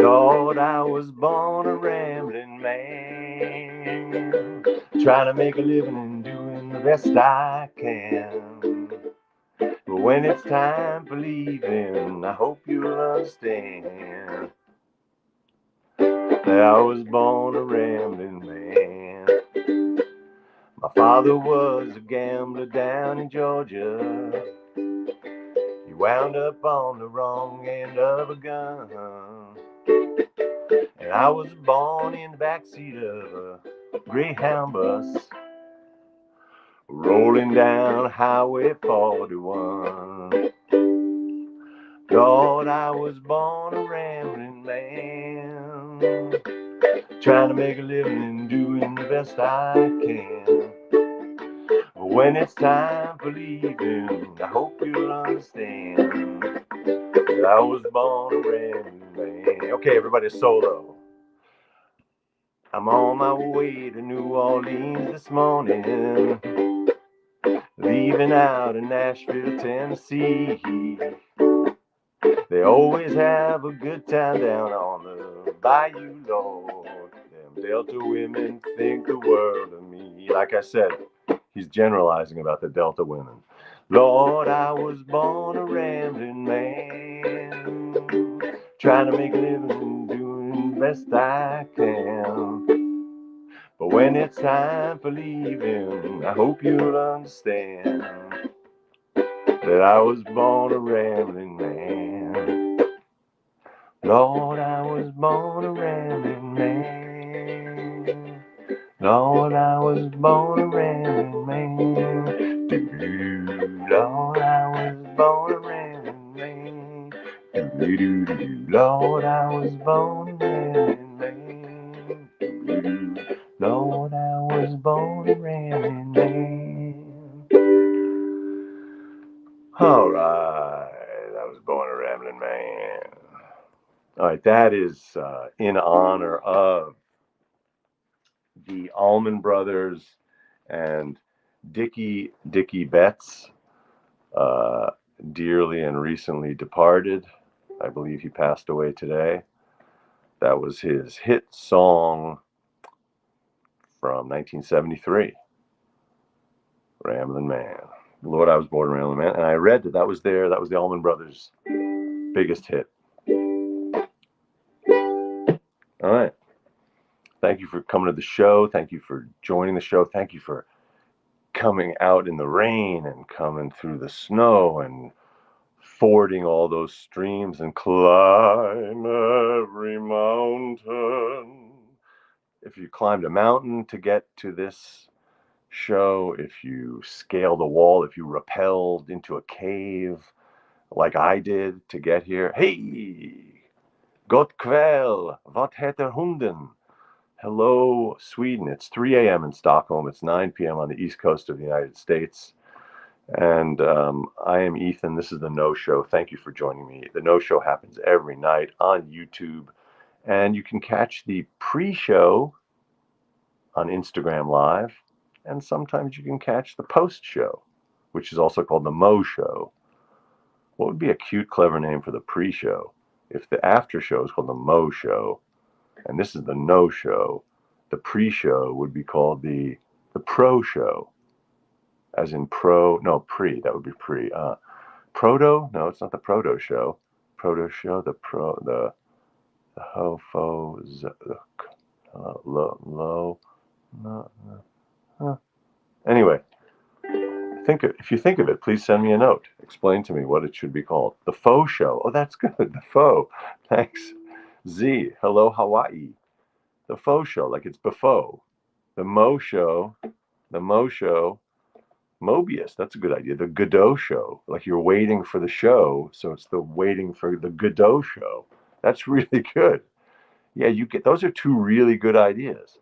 Lord, I was born a rambling man, trying to make a living and doing the best I can. But when it's time for leaving, I hope you'll understand that I was born a rambling man. My father was a gambler down in Georgia. He wound up on the wrong end of a gun. And I was born in the backseat of a Greyhound bus, rolling down Highway 41. Lord, I was born a rambling man, trying to make a living and doing the best I can. But when it's time for leaving, I hope you'll understand that I was born a rambling man. Okay, everybody, solo. I'm on my way to New Orleans this morning, leaving out of Nashville, Tennessee. They always have a good time down on the bayou, Lord. Them Delta women think the world of me. Like I said, he's generalizing about the Delta women. Lord, I was born a rambling man, trying to make a living and doing the best I can. But when it's time for leaving, I hope you'll understand that I was born a rambling man. Lord, I was born a rambling man. Lord, I was born a rambling man. Doo-doo-doo. Lord, I was born a rambling man. Doo-doo-doo. Lord, I was born a rambling man. Doo-doo-doo. Lord, I was born a rambling man. All right, I was born a rambling man. All right, that is in honor of the Allman Brothers and Dickie Betts, uh, dearly and recently departed. I believe he passed away today. That was his hit song from 1973, Ramblin' Man. Lord, I was born a Ramblin' Man. And I read that was the Allman Brothers' biggest hit. All right. Thank you for coming to the show. Thank you for joining the show. Thank you for coming out in the rain and coming through the snow and fording all those streams and climb every mountain. If you climbed a mountain to get to this show, if you scaled a wall, if you rappelled into a cave like I did to get here, hey, Gott kväll, vad heter hunden? Hello, Sweden. It's 3 a.m. in Stockholm. It's 9 p.m. on the East Coast of the United States. And I am Ethan. This is the nosho. Thank you for joining me. The nosho happens every night on YouTube. And you can catch the pre-show on Instagram Live. And sometimes you can catch the post-show, which is also called the Mo Show. What would be a cute, clever name for the pre-show? If the after show is called the Mo Show, and this is the no show, the pre-show would be called the pro show, as in pre, that would be pre. Proto, no, it's not the proto show. Proto show, the ho, fo, low, no. Anyway, if you think of it, please send me a note. Explain to me what it should be called. The faux show. Oh, that's good. The faux. Thanks. Z, hello, Hawaii. The faux show, like it's before. The Mo show, Mobius, that's a good idea. The Godot show, like you're waiting for the show, so it's the waiting for the Godot show. That's really good. Yeah, those are two really good ideas.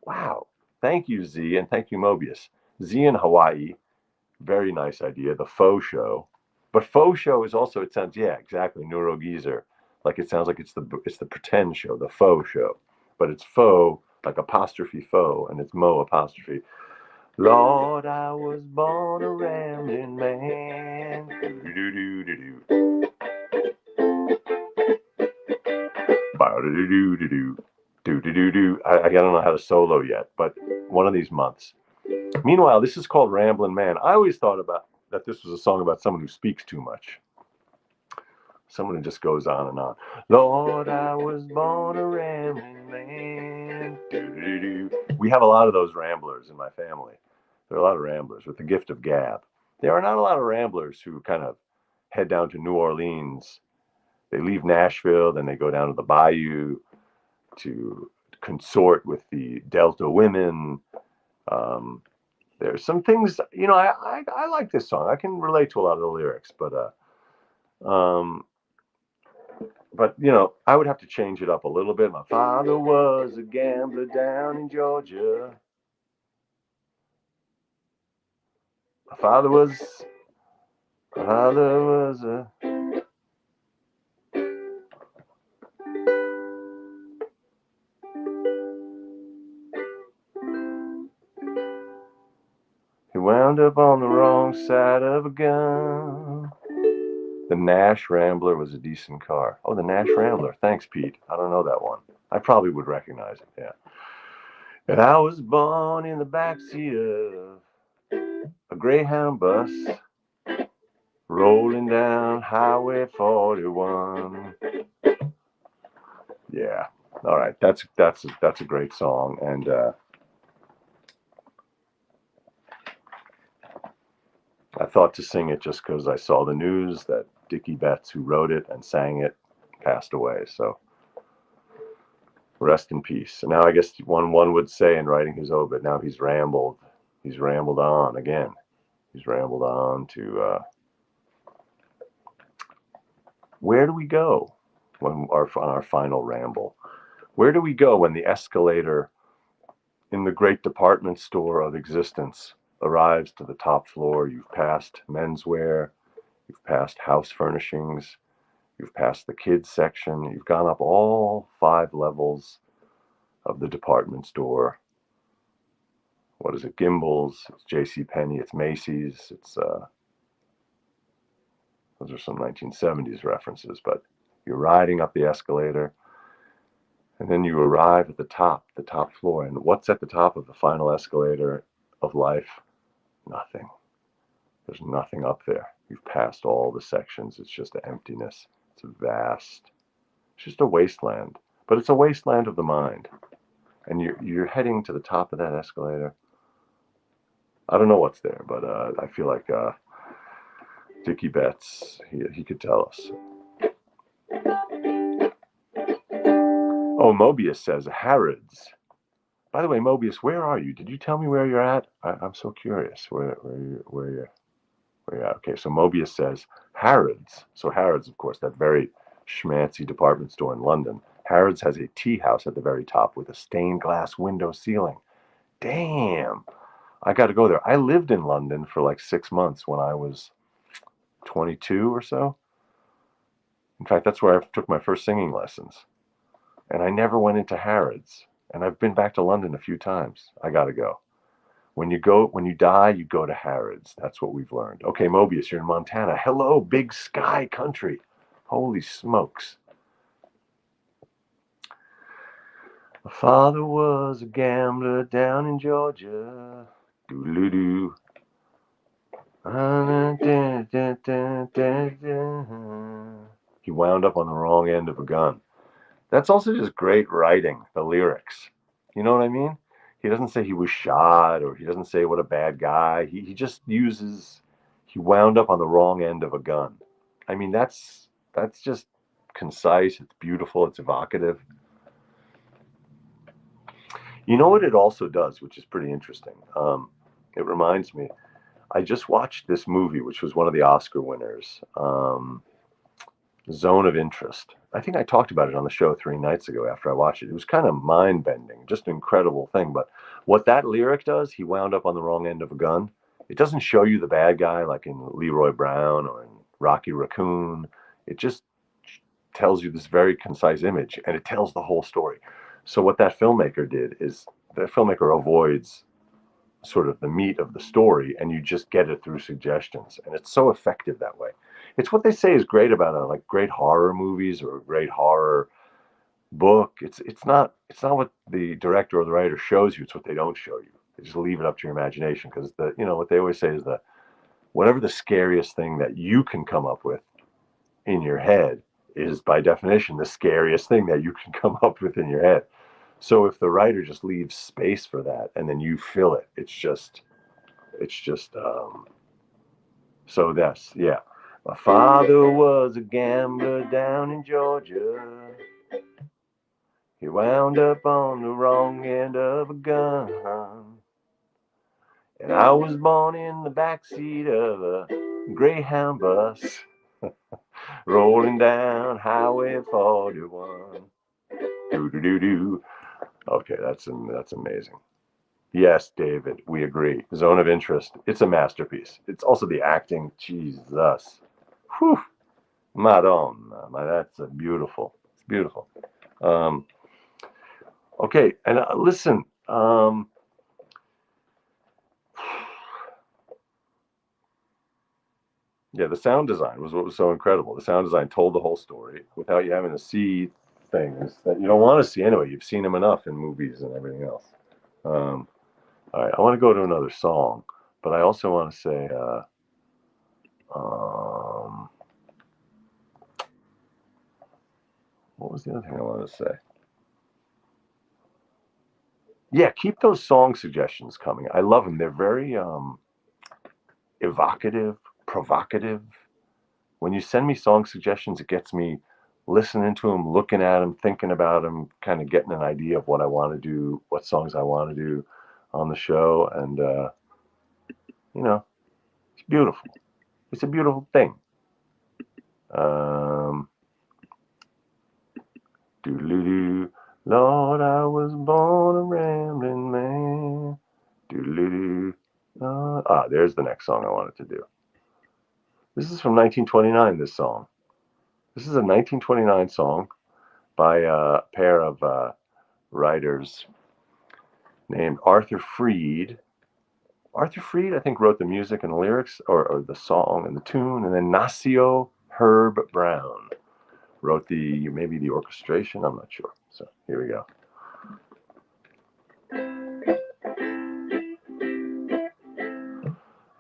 Wow. Thank you, Z, and thank you, Mobius. Z in Hawaii, very nice idea. The faux show. But faux show is also, it sounds, yeah, exactly, neurogeezer. Like it sounds like it's the pretend show, the faux show. But it's faux, like apostrophe faux, and it's mo apostrophe. Lord, I was born a rambling man. Do-do-do-do-do. I don't know how to solo yet, but one of these months. Meanwhile, this is called Ramblin' Man. I always thought about that this was a song about someone who speaks too much. Someone who just goes on and on. Lord, I was born a rambling man. We have a lot of those ramblers in my family. There are a lot of ramblers with the gift of gab. There are not a lot of ramblers who kind of head down to New Orleans. They leave Nashville, then they go down to the bayou to consort with the Delta women. There's some things, I like this song. I can relate to a lot of the lyrics, but I would have to change it up a little bit. My father was a gambler down in Georgia. My father was a. He wound up on the wrong side of a gun. The Nash Rambler was a decent car. Oh, the Nash Rambler. Thanks, Pete. I don't know that one. I probably would recognize it, yeah. And I was born in the backseat of a Greyhound bus rolling down Highway 41. Yeah. All right. That's a great song. And I thought to sing it just because I saw the news that Dickie Betts, who wrote it and sang it, passed away. So rest in peace. And now I guess one would say in writing his obit, now he's rambled on again. He's rambled on to where do we go on our final ramble? Where do we go when the escalator in the great department store of existence arrives to the top floor? You've passed menswear, you've passed house furnishings, you've passed the kids section, you've gone up all 5 levels of the department store. What is it? Gimbel's, it's JCPenney, it's Macy's, it's those are some 1970s references, but you're riding up the escalator and then you arrive at the top floor. And what's at the top of the final escalator of life? Nothing. There's nothing up there. You've passed all the sections. It's just an emptiness. It's it's just a wasteland, but it's a wasteland of the mind. And you're heading to the top of that escalator. I don't know what's there, but I feel like Dickie Betts, he could tell us. Oh, Mobius says Harrods. By the way, Mobius, where are you? Did you tell me where you're at? I'm so curious. Where you're at? Okay, so Mobius says Harrods. So Harrods, of course, that very schmancy department store in London. Harrods has a tea house at the very top with a stained glass window ceiling. Damn, I got to go there. I lived in London for like 6 months when I was 22 or so. In fact, that's where I took my first singing lessons. And I never went into Harrods. And I've been back to London a few times. I got to go. When you die, you go to Harrods. That's what we've learned. Okay, Mobius, you're in Montana. Hello, big sky country. Holy smokes. My father was a gambler down in Georgia. Doo-doo-doo. He wound up on the wrong end of a gun. That's also just great writing, the lyrics. You know what I mean? He doesn't say he was shot, or he doesn't say what a bad guy. He just uses, he wound up on the wrong end of a gun. I mean, that's just concise. It's beautiful. It's evocative. You know what it also does, which is pretty interesting? It reminds me, I just watched this movie, which was one of the Oscar winners, Zone of Interest. I think I talked about it on the show 3 nights ago after I watched it. It was kind of mind-bending, just an incredible thing. But what that lyric does, he wound up on the wrong end of a gun. It doesn't show you the bad guy like in Leroy Brown or in Rocky Raccoon. It just tells you this very concise image, and it tells the whole story. So what that filmmaker did is the filmmaker avoids sort of the meat of the story, and you just get it through suggestions. And it's so effective that way. It's what they say is great about like great horror movies or great horror book. It's not what the director or the writer shows you. It's what they don't show you. They just leave it up to your imagination, because what they always say is that whatever the scariest thing that you can come up with in your head is by definition the scariest thing that you can come up with in your head. So if the writer just leaves space for that and then you fill it, it's just so that's, yeah. My father was a gambler down in Georgia. He wound up on the wrong end of a gun. And I was born in the backseat of a Greyhound bus, rolling down Highway 41. Do do do do. Okay, that's amazing. Yes, David, we agree. Zone of Interest. It's a masterpiece. It's also the acting. Jesus. Whew. Madonna. That's a beautiful. It's beautiful. Um, okay, and listen. Yeah, the sound design was what was so incredible. The sound design told the whole story without you having to see things that you don't want to see anyway. You've seen them enough in movies and everything else. Um, all right, I want to go to another song, but I also want to say, what was the other thing I wanted to say? Yeah, keep those song suggestions coming. I love them. They're very evocative, provocative. When you send me song suggestions, it gets me listening to them, looking at them, thinking about them, kind of getting an idea of what I want to do, what songs I want to do on the show. And, it's beautiful. It's a beautiful thing. Doo-doo-doo. Lord, I was born a rambling man. Doo-doo-doo. There's the next song I wanted to do. This is from 1929, this song. This is a 1929 song by a pair of writers named Arthur Freed. Arthur Freed, I think, wrote the music and the lyrics, or the song and the tune, and then Nasio Herb Brown wrote maybe the orchestration. I'm not sure. So here we go.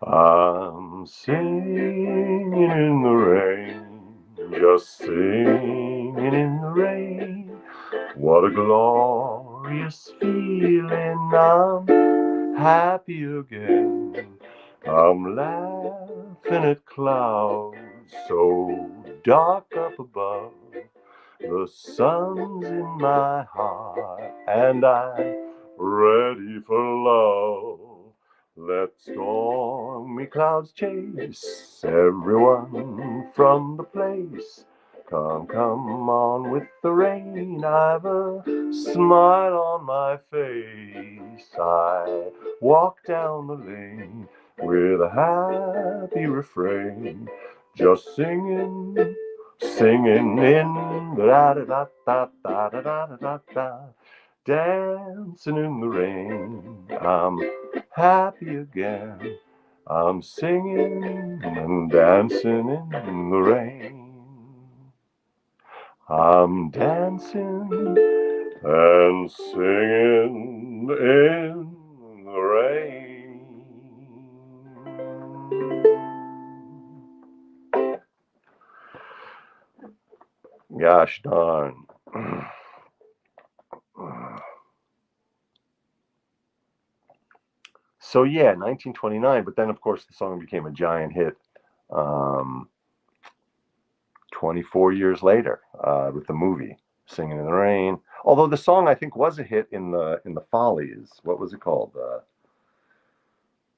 I'm singing in the rain, just singing in the rain. What a glorious feeling, I'm happy again. I'm laughing at clouds so dark up above. The sun's in my heart and I'm ready for love. Let stormy clouds chase everyone from the place. Come, come on with the rain, I've a smile on my face. I walk down the lane with a happy refrain, just singing, singing in the da da da da da da da da da, dancing in the rain. I'm happy again. I'm singing and dancing in the rain. I'm dancing and singing in the rain. Gosh darn. So yeah, 1929, but then of course the song became a giant hit 24 years later with the movie Singing in the Rain. Although the song I think was a hit in the Follies. What was it called?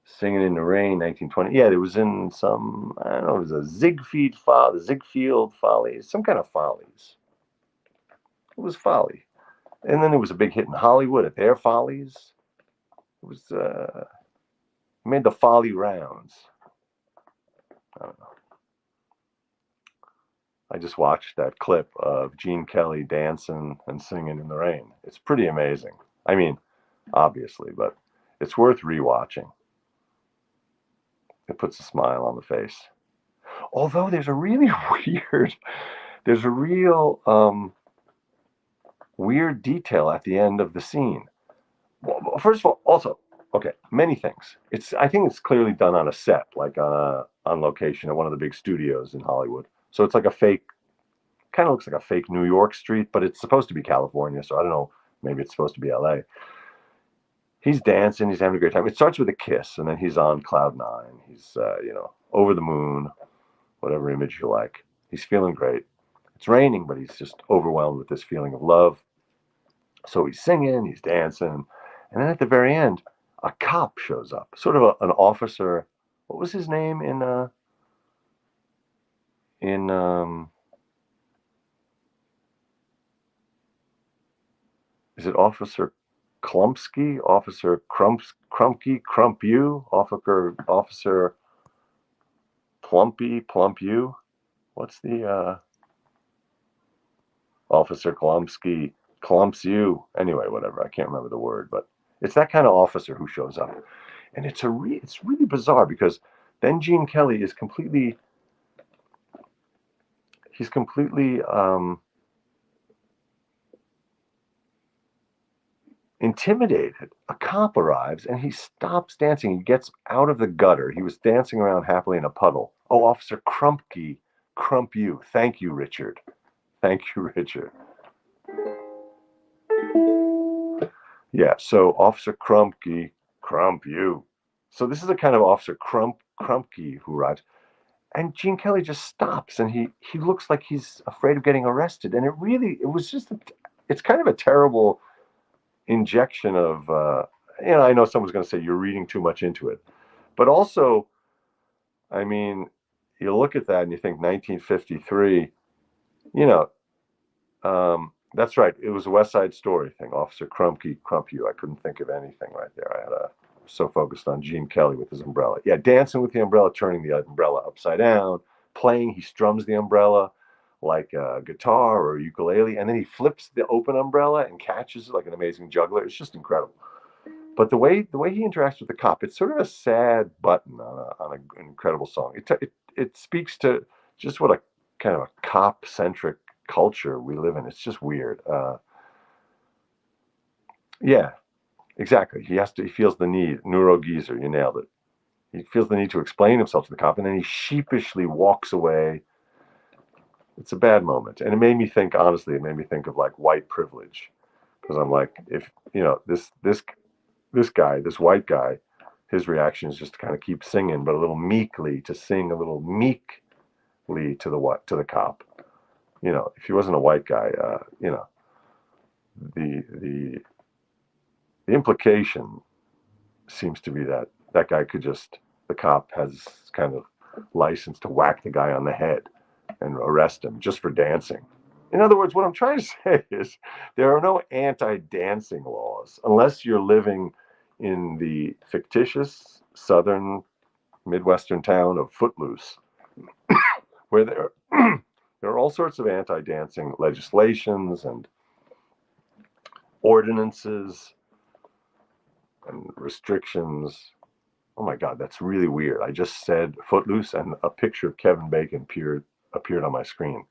Singing in the Rain, 1920. Yeah, it was in some, I don't know, it was a Ziegfeld Follies, some kind of Follies. It was Folly. And then there was a big hit in Hollywood at their Follies. It was made the Folly rounds. I don't know. I just watched that clip of Gene Kelly dancing and singing in the rain. It's pretty amazing. I mean, obviously, but it's worth rewatching. It puts a smile on the face. Although there's a really there's a real weird detail at the end of the scene. Well, first of all, also, okay, many things. I think it's clearly done on a set, like on location at one of the big studios in Hollywood. So it's like a fake, kind of looks like a fake New York street, but it's supposed to be California. So I don't know, maybe it's supposed to be LA. He's dancing, he's having a great time. It starts with a kiss, and then he's on cloud nine. He's, over the moon, whatever image you like. He's feeling great. It's raining, but he's just overwhelmed with this feeling of love. So he's singing, he's dancing, and then at the very end, a cop shows up, sort of an officer. What was his name in is it Officer Klumpsky, Officer Crumpy, Crump-you, Officer Plump-you? What's the Officer Klumpsky clumps you? Anyway, whatever. I can't remember the word, but it's that kind of officer who shows up, and it's really bizarre because then Gene Kelly is completely intimidated. A cop arrives and he stops dancing. He gets out of the gutter. He was dancing around happily in a puddle. Oh, Officer Crumpkey, crump you. Thank you, Richard. Thank you, Richard. Yeah, so Officer Crumpkey, crump you. So this is a kind of Officer Crumpkey who arrives. And Gene Kelly just stops and he looks like he's afraid of getting arrested. And it's kind of a terrible injection of, I know someone's going to say you're reading too much into it. But also, I mean, you look at that and you think 1953, that's right. It was a West Side Story thing. Officer Crump you. I couldn't think of anything right there. I was so focused on Gene Kelly with his umbrella. Yeah, dancing with the umbrella, turning the umbrella upside down, playing. He strums the umbrella like a guitar or a ukulele, and then he flips the open umbrella and catches it like an amazing juggler. It's just incredible. But the way he interacts with the cop, it's sort of a sad button on an incredible song. It speaks to just what a kind of a cop centric culture we live in. It's just weird. Yeah, exactly. He feels the need. Neurogeezer, you nailed it. He feels the need to explain himself to the cop, and then he sheepishly walks away. It's a bad moment, and it made me think. Honestly, it made me think of like white privilege, because I'm like, if this guy, this white guy, his reaction is just to kind of keep singing, but a little meekly, to sing a little meekly to the cop. If he wasn't a white guy, the implication seems to be that guy the cop has kind of license to whack the guy on the head and arrest him just for dancing. In other words, what I'm trying to say is there are no anti-dancing laws unless you're living in the fictitious southern Midwestern town of Footloose, where there are all sorts of anti-dancing legislations and ordinances and restrictions. Oh my God, that's really weird. I just said Footloose and a picture of Kevin Bacon appeared on my screen.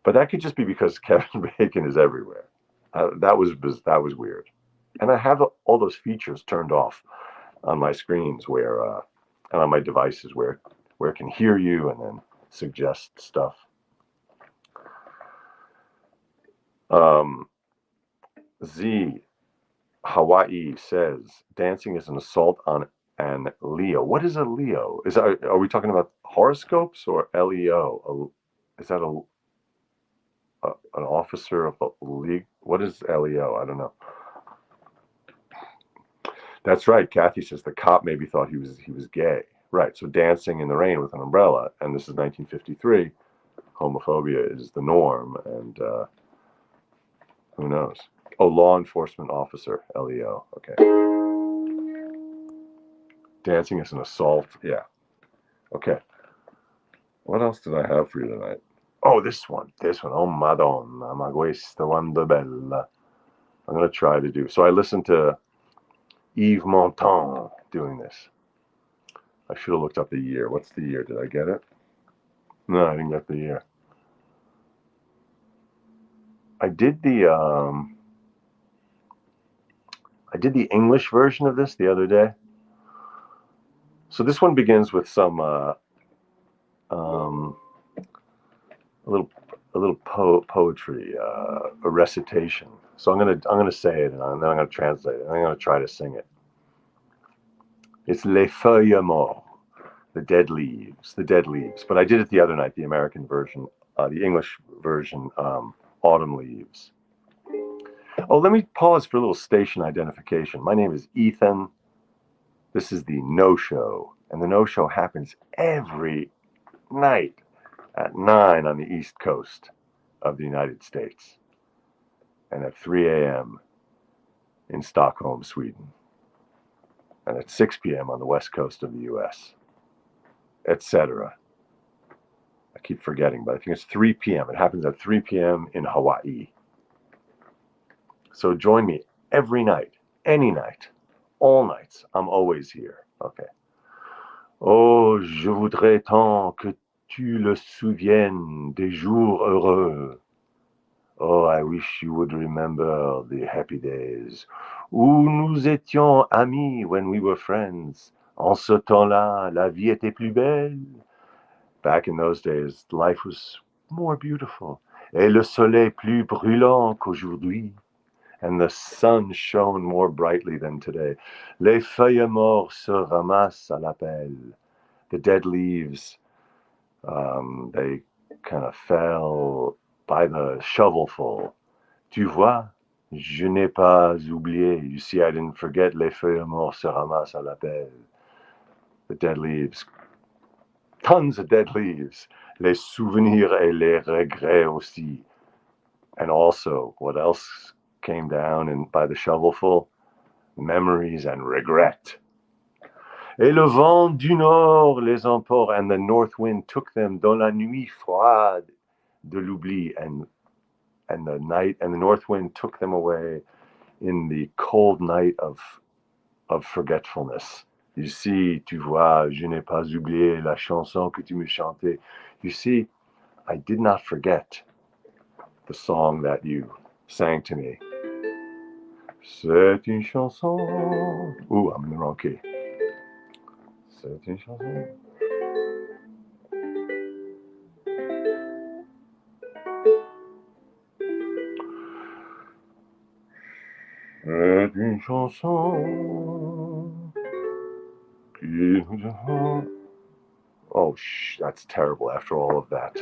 But that could just be because Kevin Bacon is everywhere. That was weird. And I have all those features turned off on my screens and on my devices where it can hear you and then suggest stuff. Z Hawaii says dancing is an assault on an Leo. What is a Leo? Are we talking about horoscopes or LEO? Is that an officer of the league? What is LEO? I don't know. That's right. Kathy says the cop maybe thought he was gay. Right. So dancing in the rain with an umbrella, and this is 1953. Homophobia is the norm, and who knows? Oh, law enforcement officer, LEO. Okay. Dancing is an assault. Yeah. Okay. What else did I have for you tonight? Oh, this one. Oh, Madonna, ma questa quando bella. I'm going to try to do. So I listened to Yves Montand doing this. I should have looked up the year. What's the year? Did I get it? No, I didn't get the year. I did the English version of this the other day. So this one begins with some a little poetry, a recitation. So I'm gonna say it, and then I'm gonna translate it, and I'm gonna try to sing it. It's les feuilles mortes, the dead leaves, the dead leaves. But I did it the other night, the American version, the English version, autumn leaves. Oh, let me pause for a little station identification. My name is Ethan. This is the nosho, and the nosho happens every night at 9 on the East Coast of the United States, and at 3 a.m. in Stockholm, Sweden, and at 6 p.m. on the West Coast of the U.S., etc. I keep forgetting, but I think it's 3 p.m. It happens at 3 p.m. in Hawaii. So join me every night, any night, all nights. I'm always here. Okay. Oh, je voudrais tant que tu le souviennes des jours heureux. Oh, I wish you would remember the happy days où nous étions amis when we were friends. En ce temps-là, la vie était plus belle. Back in those days, life was more beautiful. Et le soleil plus brûlant qu'aujourd'hui. And the sun shone more brightly than today. Les feuilles mortes se ramassent à la pelle. The dead leaves, they kind of fell by the shovelful. Tu vois, je n'ai pas oublié. You see, I didn't forget. Les feuilles mortes se ramassent à la pelle. The dead leaves. Tons of dead leaves. Les souvenirs et les regrets aussi. And also, what else came down and by the shovelful? Memories and regret. Et le vent du nord les emporte, and the north wind took them dans la nuit froide de l'oubli, and the north wind took them away in the cold night of forgetfulness. You see, tu vois, je n'ai pas oublié la chanson que tu me chantais. You see, I did not forget the song that you sang to me. C'est une chanson. Ooh, I'm in the wrong key. C'est une chanson. C'est une chanson qui nous... Oh, that's terrible after all of that.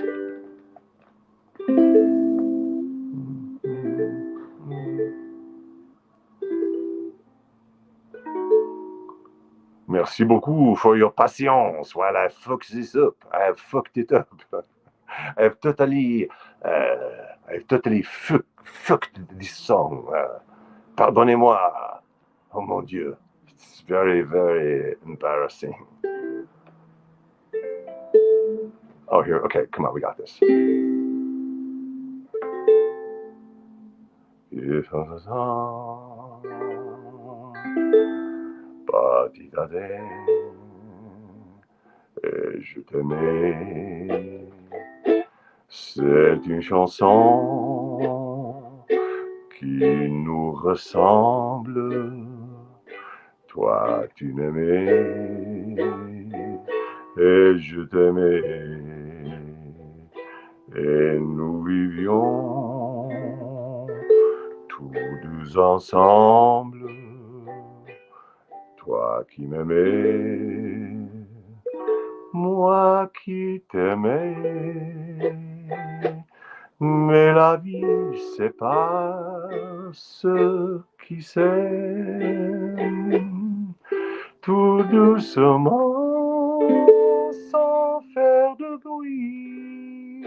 Merci beaucoup for your patience while I fucked this up. I have fucked it up. I've totally fucked this song. Pardonnez-moi. Oh mon Dieu. It's very, very embarrassing. Oh, here. Okay, come on, we got this. Et je t'aimais. C'est une chanson qui nous ressemble. Toi, tu m'aimais et je t'aimais. Et nous vivions tous deux ensemble. Toi qui m'aimais, moi qui t'aimais. Mais la vie sépare ceux qui s'aiment tout doucement, sans faire de bruit.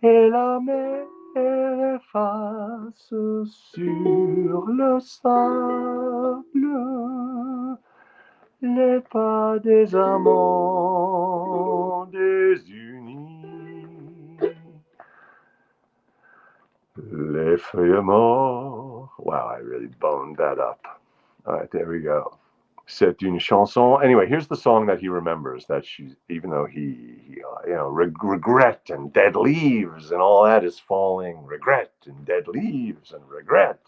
Et la mer efface sur le sable les pas des amants désunis. Les feuilles mortes. Wow, I really boned that up. All right, there we go. C'est une chanson. Anyway, here's the song that he remembers. That even though he regret and dead leaves and all that is falling. Regret and dead leaves and regret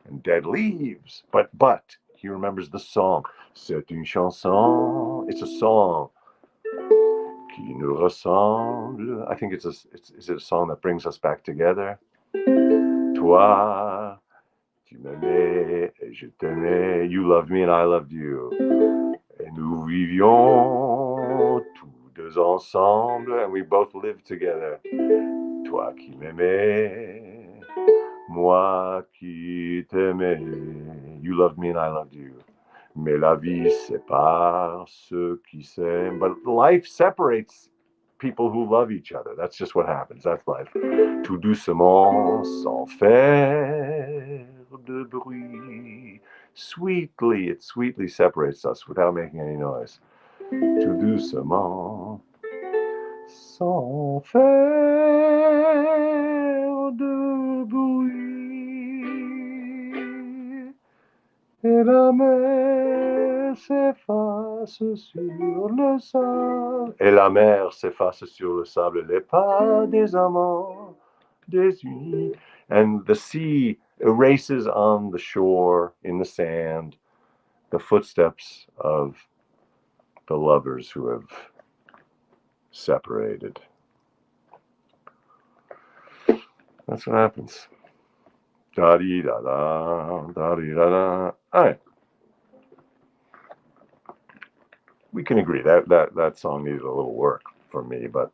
and dead leaves. But he remembers the song. C'est une chanson. It's a song qui nous ressemble. I think is it a song that brings us back together? Toi, tu m'aimais et je t'aimais. You loved me and I loved you. Et nous vivions tous deux ensemble, and we both lived together. Toi qui m'aimais, moi qui t'aimais. You loved me and I loved you. Mais la vie sépare ceux qui s'aiment. But life separates people who love each other. That's just what happens. That's life. Tout doucement, sans faire de bruit. Sweetly, it sweetly separates us without making any noise. Tout doucement, sans faire de bruit. Et la mer s'efface sur le sable. Et la mer s'efface sur le sable. Les pas des amants désunis. And the sea erases on the shore, in the sand, the footsteps of the lovers who have separated. That's what happens. Da-dee-da-da, da-dee-da-da. All right. We can agree that song needed a little work for me, but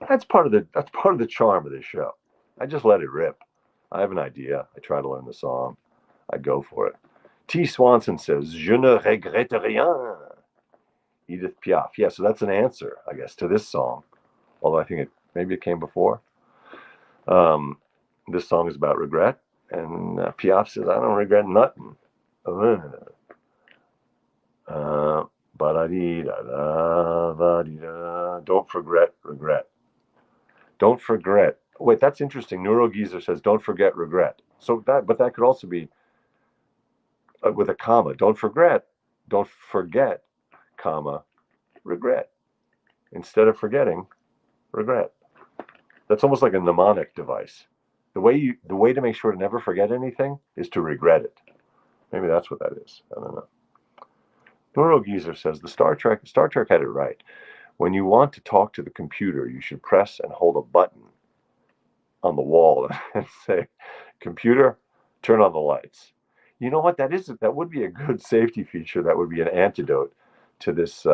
that's part of the charm of this show. I just let it rip. I have an idea. I try to learn the song. I go for it. T. Swanson says, Je ne regrette rien. Edith Piaf. Yeah, so that's an answer, I guess, to this song. Although I think maybe it came before. This song is about regret. And Piaf says, I don't regret nothing. Don't forget regret. Don't forget. Wait, that's interesting. Neurogeezer says, don't forget regret. But that could also be with a comma. Don't forget, comma, regret. Instead of forgetting, regret. That's almost like a mnemonic device. The way to make sure to never forget anything is to regret it. Maybe that's what that is. I don't know. Neurogeezer says the Star Trek had it right. When you want to talk to the computer, you should press and hold a button on the wall and say, "Computer, turn on the lights." You know what? That would be a good safety feature. That would be an antidote to this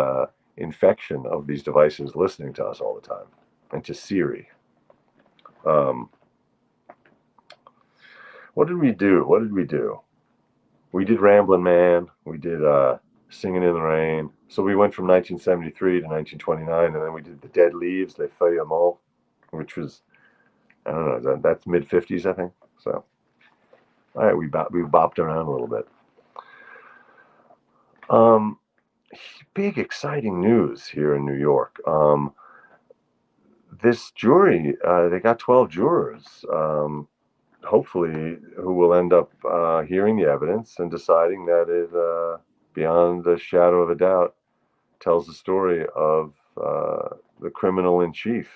infection of these devices listening to us all the time, and to Siri. What did we do? We did Ramblin' Man. We did Singin' in the Rain. So we went from 1973 to 1929, and then we did The Dead Leaves, Les Feuilles mortes, which was, I don't know, that's mid-50s, I think. So, all right, we bopped around a little bit. Big exciting news here in New York. This jury, they got 12 jurors, hopefully, who will end up hearing the evidence and deciding that it, beyond a shadow of a doubt, tells the story of the criminal in chief.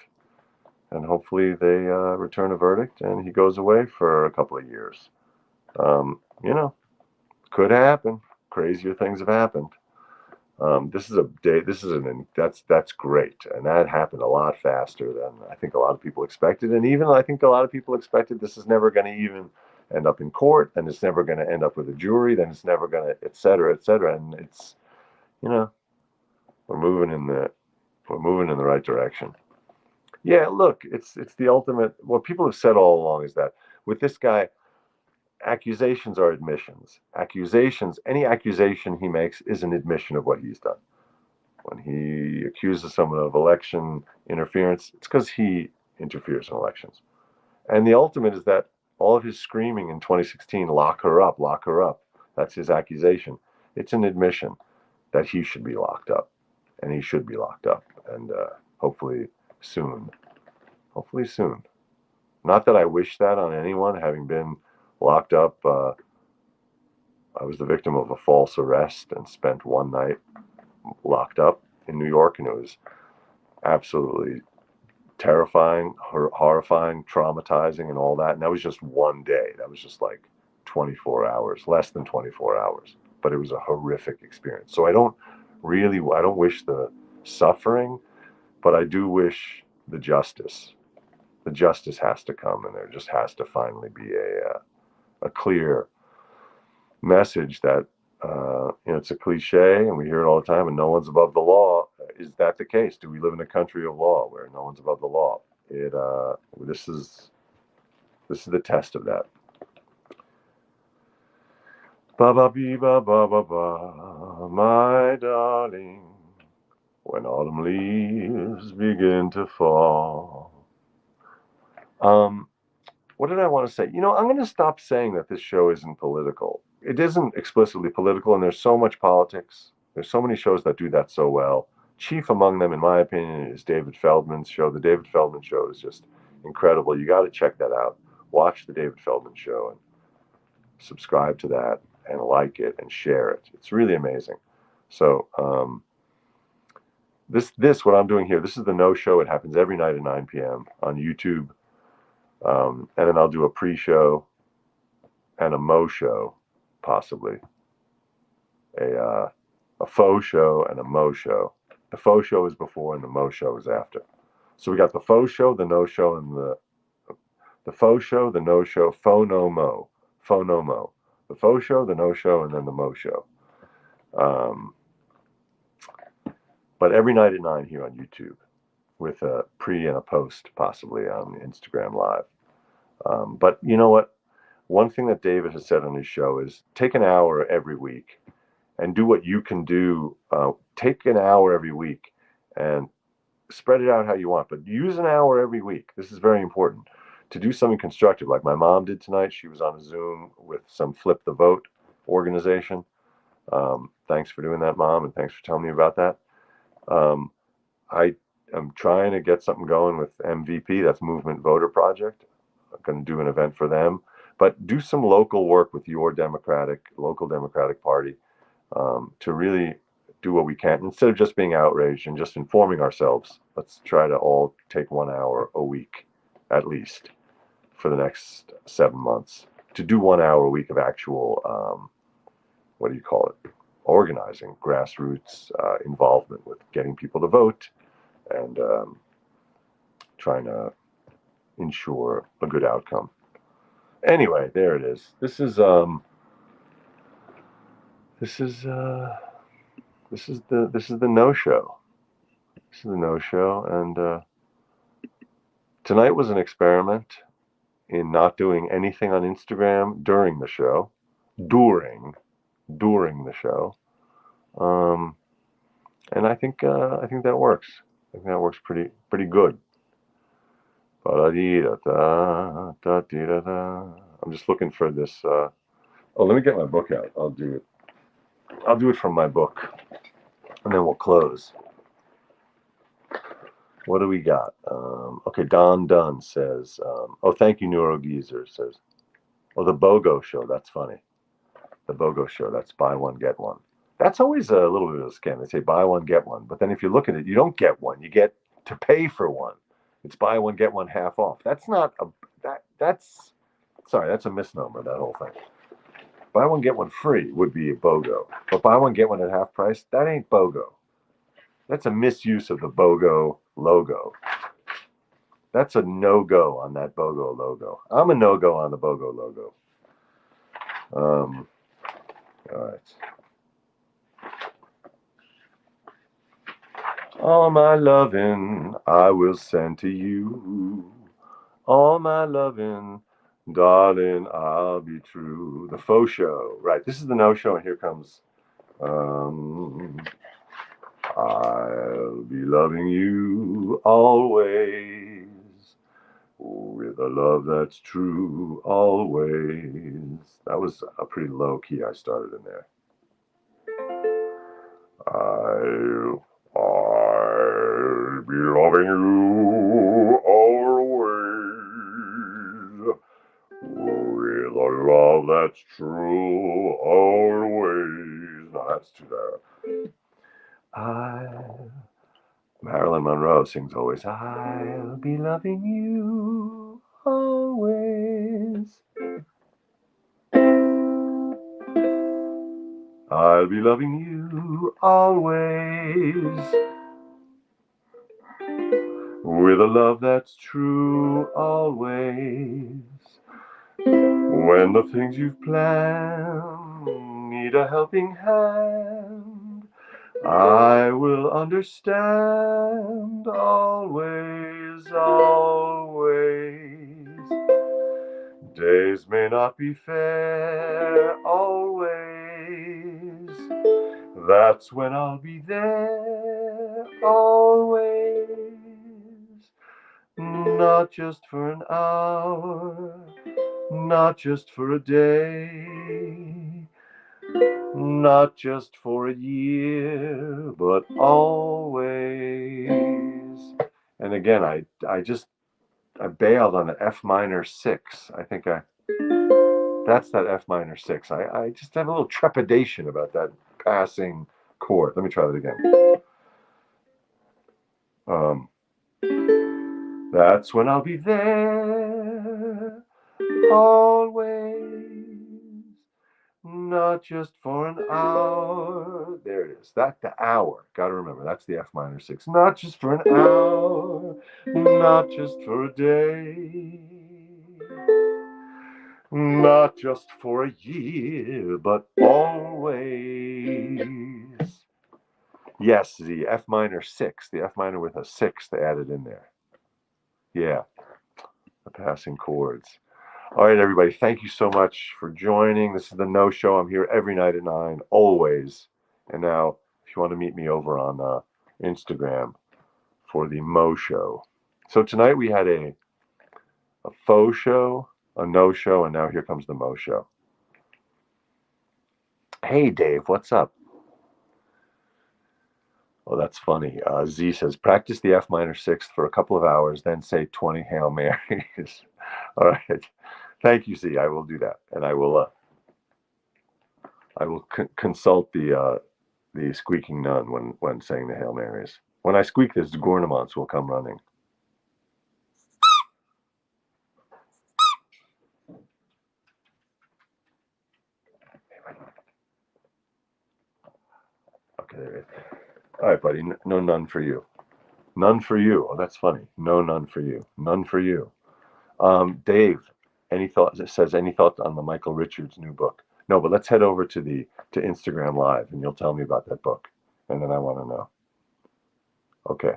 And hopefully they return a verdict and he goes away for a couple of years. Could happen. Crazier things have happened. That's great. And that happened a lot faster than I think a lot of people expected. And even I think a lot of people expected this is never going to even end up in court, and it's never going to end up with a jury, then it's never going to, et cetera, et cetera. And it's, we're moving in the right direction. Yeah, look, it's the ultimate. What people have said all along is that with this guy, accusations are admissions. Any accusation he makes is an admission of what he's done. When he accuses someone of election interference, it's because he interferes in elections. And the ultimate is that all of his screaming in 2016, lock her up, that's his accusation. It's an admission that he should be locked up. And he should be locked up. And hopefully soon. Not that I wish that on anyone, having been locked up. I was the victim of a false arrest and spent one night locked up in New York, and it was absolutely terrifying, horrifying, traumatizing, and all that. And that was just one day. That was just like 24 hours, less than 24 hours. But it was a horrific experience. So I don't wish the suffering, but I do wish the justice. The justice has to come, and there just has to finally be a clear message that, it's a cliche, and we hear it all the time, and no one's above the law. Is that the case? Do we live in a country of law where no one's above the law? This is the test of that. Ba ba bee ba ba ba ba, my darling, when autumn leaves begin to fall. What did I want to say? I'm going to stop saying that this show isn't political. It isn't explicitly political, and there's so much politics. There's so many shows that do that so well. Chief among them, in my opinion, is David Feldman's show. The David Feldman show is just incredible. You got to check that out. Watch the David Feldman show and subscribe to that and like it and share it. It's really amazing. So this what I'm doing here, this is the No Show. It happens every night at 9 p.m. on YouTube. And then I'll do a pre-show and a Mo show, possibly. A faux show and a Mo show. The faux show is before and the Mo show is after. So we got the faux show, the No show, and the faux show, the No show, faux no Mo. Faux no Mo. The faux show, the No show, and then the Mo show. But every night at 9 here on YouTube, with a pre and a post, possibly on Instagram Live. But you know what? One thing that David has said on his show is take an hour every week and do what you can do. Take an hour every week and spread it out how you want, but use an hour every week. This is very important to do something constructive, like my mom did tonight. She was on a Zoom with some Flip the Vote organization. Thanks for doing that, Mom, and thanks for telling me about that. I am trying to get something going with MVP, that's Movement Voter Project. I'm going to do an event for them, but do some local work with your local Democratic Party to really do what we can. Instead of just being outraged and just informing ourselves, let's try to all take 1 hour a week, at least, for the next 7 months, to do 1 hour a week of actual, organizing, grassroots involvement with getting people to vote and trying to ensure a good outcome. Anyway, there it is. This is the No Show. This is the No Show, and tonight was an experiment in not doing anything on Instagram during the show. During the show, and I think that works. I think that works pretty good. I'm just looking for this. Let me get my book out. I'll do it from my book, and then we'll close. What do we got? Okay, Don Dunn says, thank you, Neurogeezer, says, the BOGO show, that's funny. The BOGO show, that's buy one, get one. That's always a little bit of a scam. They say buy one, get one, but then if you look at it, you don't get one. You get to pay for one. It's buy one, get one half off. That's not that's a misnomer, that whole thing. Buy one, get one free would be a BOGO. But buy one, get one at half price, that ain't BOGO. That's a misuse of the BOGO logo. That's a no-go on that BOGO logo. I'm a no-go on the BOGO logo. All right. All my loving I will send to you. All my loving, darling, I'll be true. The faux show. Right, this is the No Show, and here comes I'll be loving you always, with a love that's true always. That was a pretty low key I started in there. I'll be loving you always, with a love that's true always. No, that's too loud. Marilyn Monroe, Ringo sings always, I'll be loving you always. I'll be loving you always. With a love that's true always. When the things you've planned need a helping hand, I will understand always, always. Days may not be fair always. That's when I'll be there always. Not just for an hour, not just for a day, not just for a year, but always. And again, I bailed on the F minor 6. I think that's that F minor 6. I just have a little trepidation about that passing chord. Let me try that again. That's when I'll be there always, not just for an hour. There it is. That's the hour. Got to remember, that's the F minor 6. Not just for an hour, not just for a day, not just for a year, but always. Yes, the F minor 6, the F minor with a 6 they added in there. Yeah, the passing chords. All right, everybody, thank you so much for joining. This is the No Show. I'm here every night at 9, always. And now, if you want to meet me over on Instagram for the Mo Show. So tonight we had a faux show, a no show, and now here comes the Mo Show. Hey, Dave, what's up? Oh, that's funny. Z says, practice the F minor 6 for a couple of hours, then say 20 Hail Marys. All right. Thank you, Z. I will do that. And I will consult the squeaking nun when saying the Hail Marys. When I squeak this, the Gornamonts will come running. Okay, there it is. All right, buddy. No none for you. None for you. Oh, that's funny. No none for you. None for you. Dave, any thoughts? It says any thoughts on the Michael Richards new book? No, but let's head over to Instagram Live, and you'll tell me about that book, and then I want to know. Okay.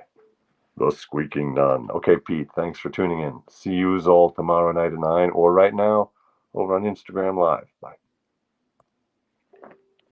The Squeaking Nun. Okay, Pete, thanks for tuning in. See you all tomorrow night at 9, or right now over on Instagram Live. Bye.